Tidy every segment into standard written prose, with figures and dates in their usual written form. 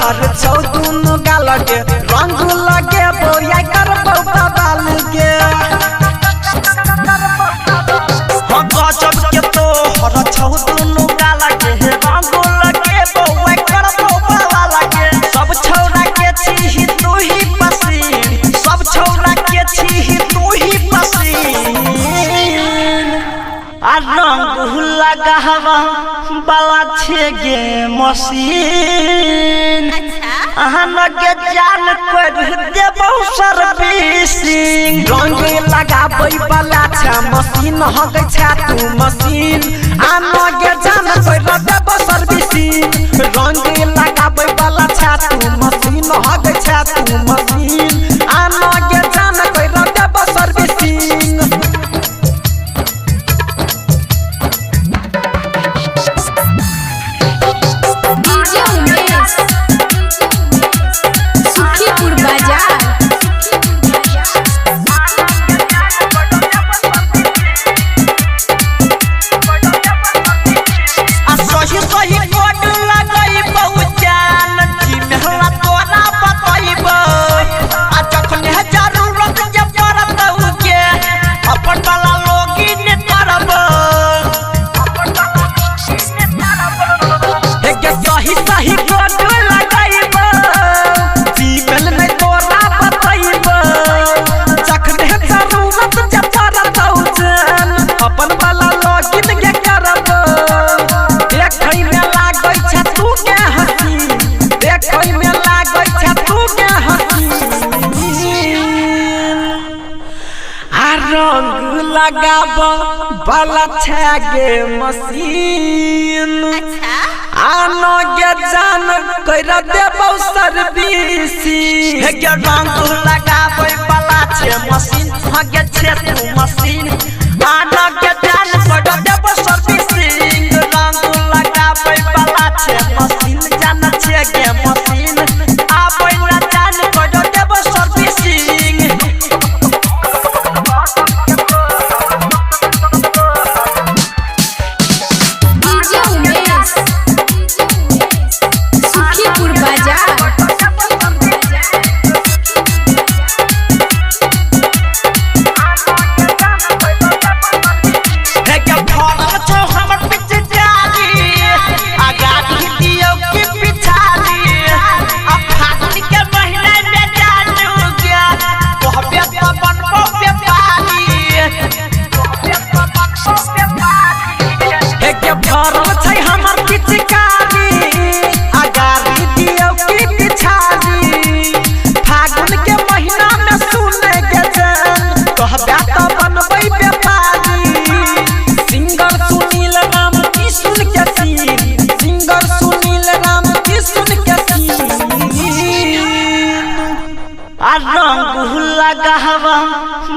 हर चौदुन गाल के रंग लगे बोया कर बाल के गजब के तो हर चौदुन गाल के रंग लगे बोया कर बाल के सब छौरा के छी तू ही पसीन सब छौरा के छी तू ही पसीन आ रंग लगा हवा बाला छे गे मशीन के जान कर देबो सर्विसिंग रंग लगाबै वाला छ मशीन हगै छ तू मशीन के जान कर देबो सर्विसिंग रंग लगाबै वाला छ तू मशीन हगै छ तू मशीन के जान कर देबो सर्विसिंग लगाब बाला छे मशीन के जान कर देबो सर्विसिंग के रंग लगाबै बाला छे मशीन के छे तू मशीन के जान कर देबो सर्विसिंग रंग लगाबै बाला छे मशीन जान छे गे मशीन आबै ना जान कर देबो सर्विसिंग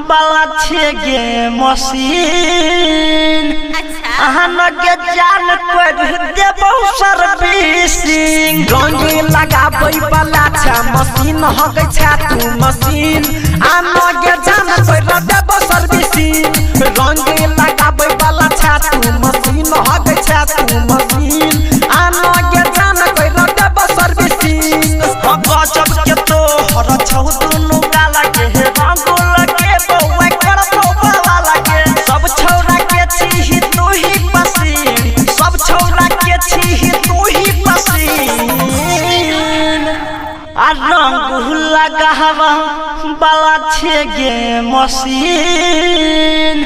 बाला छे गे मशीन के जान कर देबो सर्विसिंग रंग लगाबै वाला छ मशीन हगै छ तू मशीन के जान कर देबो सर्विसिंग रंग लगाबै वाला छ तू मशीन हगै छ तू मशीन के जान कर देबो सर्विसिंग गजब के तो हर चौदुन गाल के रंग लगे बोया कर वाला के सब छौरा के छी तू ही पसीन सब छौरा के छी तू ही पसीन रंग लगा हवा बाला छे गे मशीन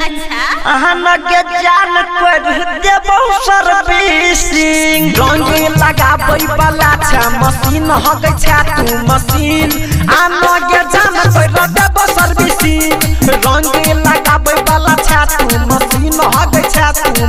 के जान कर देबो सर्विसिंग रंग लगाबै वाला छ मशीन हगै छ तू मशीन के जान कर देबो सर्विसिंग रंग लगाबै वाला छ तू मशीन हगै छ तू